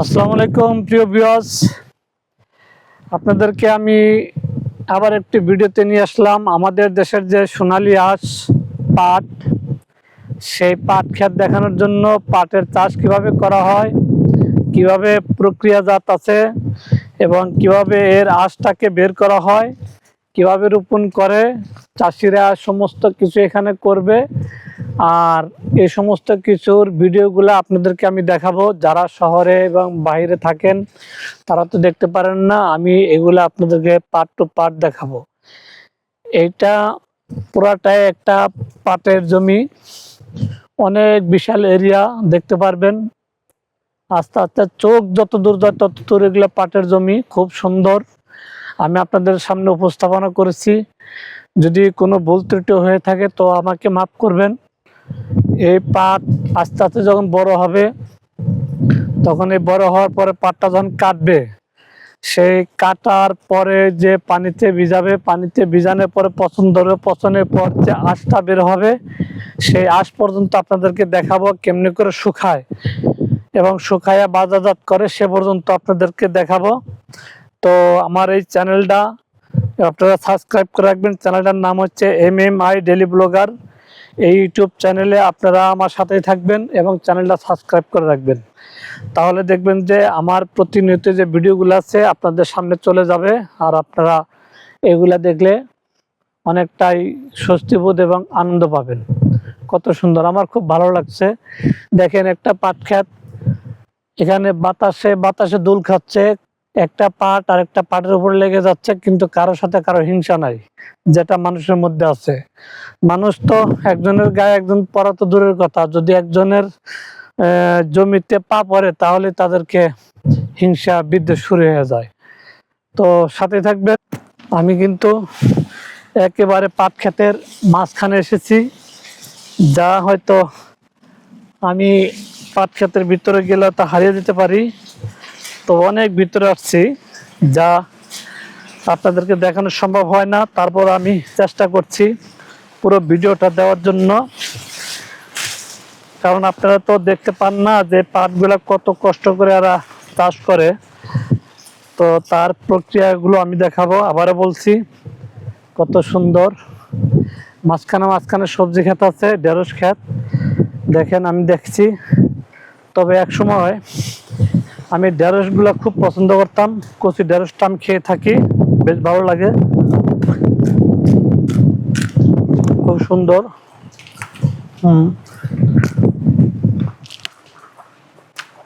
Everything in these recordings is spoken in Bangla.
আসসালামু আলাইকুম প্রিয় ভিউয়ার্স, আপনাদেরকে আমি আবার একটি ভিডিওতে নিয়ে আসলাম। আমাদের দেশের যে সোনালী আঁশ পাট, সেই পাট ক্ষেত দেখানোর জন্য। পাটের চাষ কিভাবে করা হয়, কিভাবে প্রক্রিয়াজাত আছে এবং কিভাবে এর আঁশটাকে বের করা হয়, কিভাবে রোপণ করে চাষিরা, সমস্ত কিছু এখানে করবে। আর এই সমস্ত কিছুর ভিডিওগুলো আপনাদেরকে আমি দেখাবো। যারা শহরে এবং বাইরে থাকেন তারা তো দেখতে পারেন না, আমি এগুলো আপনাদেরকে পার্ট টু পার্ট দেখাবো। এইটা পুরাটাই একটা পাটের জমি, অনেক বিশাল এরিয়া দেখতে পারবেন। আস্তে আস্তে চোখ যত দূর যায় তত দূর এগুলো পাটের জমি, খুব সুন্দর। আমি আপনাদের সামনে উপস্থাপনা করেছি। যদি কোনো ভুল ত্রুটি হয়ে থাকে তো আমাকে মাফ করবেন। এই পাট আস্তে আস্তে যখন বড় হবে, তখন এই বড় হওয়ার পরে পাটটা যখন কাটবে, সেই কাটার পরে যে পানিতে ভিজাবে, পানিতে ভিজানোর পরে পচন ধরবে, পচনের পর যে আঁশটা বের হবে, সেই আঁশ পর্যন্ত আপনাদেরকে দেখাবো কেমনি করে শুকায় এবং শুকায়া বাজারজাত করে, সে পর্যন্ত আপনাদেরকে দেখাবো। তো আমার এই চ্যানেলটা আপনারা সাবস্ক্রাইব করে রাখবেন। চ্যানেলটার নাম হচ্ছে MMI ডেলি ব্লগার। এই ইউটিউব চ্যানেলে আপনারা আমার সাথেই থাকবেন এবং চ্যানেলটা সাবস্ক্রাইব করে রাখবেন। তাহলে দেখবেন যে আমার প্রতিনিয়ত যে ভিডিওগুলো আছে আপনাদের সামনে চলে যাবে, আর আপনারা এগুলা দেখলে অনেকটাই স্বস্তিবোধ এবং আনন্দ পাবেন। কত সুন্দর, আমার খুব ভালো লাগছে। দেখেন একটা পাট ক্ষেত, এখানে বাতাসে বাতাসে দোল খাচ্ছে, একটা পাট আর একটা পাটের উপর লেগে যাচ্ছে, কিন্তু কারোর সাথে কারো হিংসা নাই, যেটা মানুষের মধ্যে আছে। মানুষ তো একজনের গায়ে একজন পড়া তো দূরের কথা, যদি একজনের জমিতে পা পড়ে তাহলে তাদেরকে হিংসা বিদ্বেষ শুরু হয়ে যায়। তো সাথে থাকবে। আমি কিন্তু একেবারে পাট ক্ষেতের মাঝখানে এসেছি, যা হয়তো আমি পাট ক্ষেতের ভিতরে গেলে তা হারিয়ে যেতে পারি। তো অনেক ভিতরে আসছি, যা আপনাদেরকে দেখানো সম্ভব হয় না। তারপর আমি চেষ্টা করছি পুরো ভিডিওটা দেওয়ার জন্য, কারণ আপনারা তো দেখতে পান না যে পাটগুলা কত কষ্ট করে এরা চাষ করে। তো তার প্রক্রিয়াগুলো আমি দেখাবো। আবারও বলছি, কত সুন্দর। মাঝখানে মাঝখানে সবজি ক্ষেত আছে, ঢেঁড়স ক্ষেত দেখেন। আমি দেখছি, তবে এক সময় আমি ঢেঁড়সগুলো খুব পছন্দ করতাম। কচি ঢেঁড়সটা আমি খেয়ে থাকি, বেশ ভালো লাগে, খুব সুন্দর।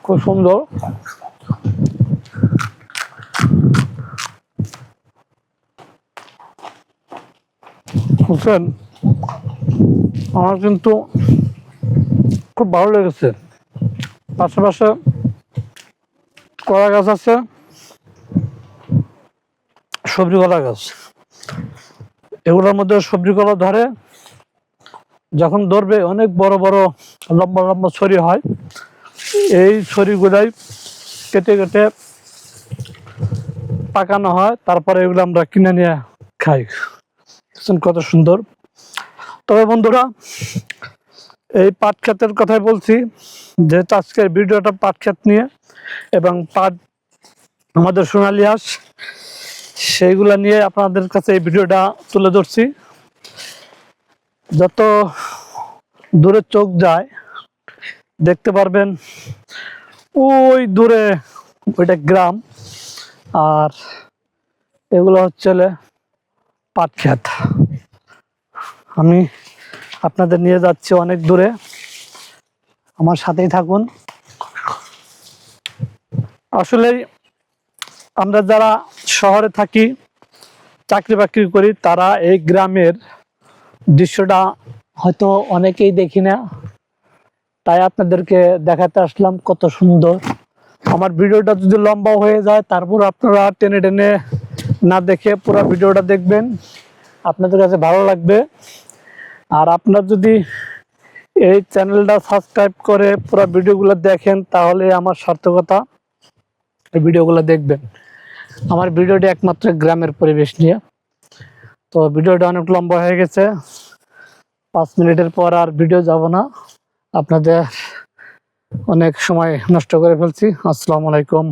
খুব সুন্দর। বুঝছেন, আমার কিন্তু খুব ভালো লেগেছে। পাশাপাশি কলা গাছ আছে, সবজি কলা গাছ। এগুলোর মধ্যে সবজি কলা ধরে, যখন ধরবে অনেক বড় বড় লম্বা লম্বা ছড়ি হয়। এই ছড়িগুলাই কেটে কেটে পাকানো হয়, তারপরে এগুলো আমরা কিনে নিয়ে খাই। কত সুন্দর। তবে বন্ধুরা, এই পাট ক্ষেতের কথাই বলছি, যেহেতু আজকের ভিডিওটা পাট ক্ষেত নিয়ে এবং পাট আমাদের সোনালী আঁশ, সেইগুলা নিয়ে আপনাদের কাছে এই ভিডিওটা তুলে ধরছি। যত দূরে চোখ যায় দেখতে পারবেন ওই দূরে ওইটা গ্রাম, আর এগুলো হচ্ছে পাট ক্ষেত। আমি আপনাদের নিয়ে যাচ্ছি অনেক দূরে, আমার সাথেই থাকুন। আসলে আমরা যারা শহরে থাকি, চাকরি বাকরি করি, তারা এই গ্রামের দৃশ্যটা হয়তো অনেকেই দেখি না, তাই আপনাদেরকে দেখাতে আসলাম। কত সুন্দর। আমার ভিডিওটা যদি লম্বা হয়ে যায়, তারপর আপনারা টেনে টেনে না দেখে পুরো ভিডিওটা দেখবেন, আপনাদের কাছে ভালো লাগবে। আর আপনার যদি এই চ্যানেলটা সাবস্ক্রাইব করে পুরো ভিডিওগুলো দেখেন, তাহলে আমার সার্থকতা। এই ভিডিওগুলো দেখবেন। আমার ভিডিওটি একমাত্র গ্রামের পরিবেশ নিয়ে। তো ভিডিওটা অনেক লম্বা হয়ে গেছে, 5 মিনিটের পর আর ভিডিও যাব না। আপনাদের অনেক সময় নষ্ট করে ফেলছি। আসসালামু আলাইকুম।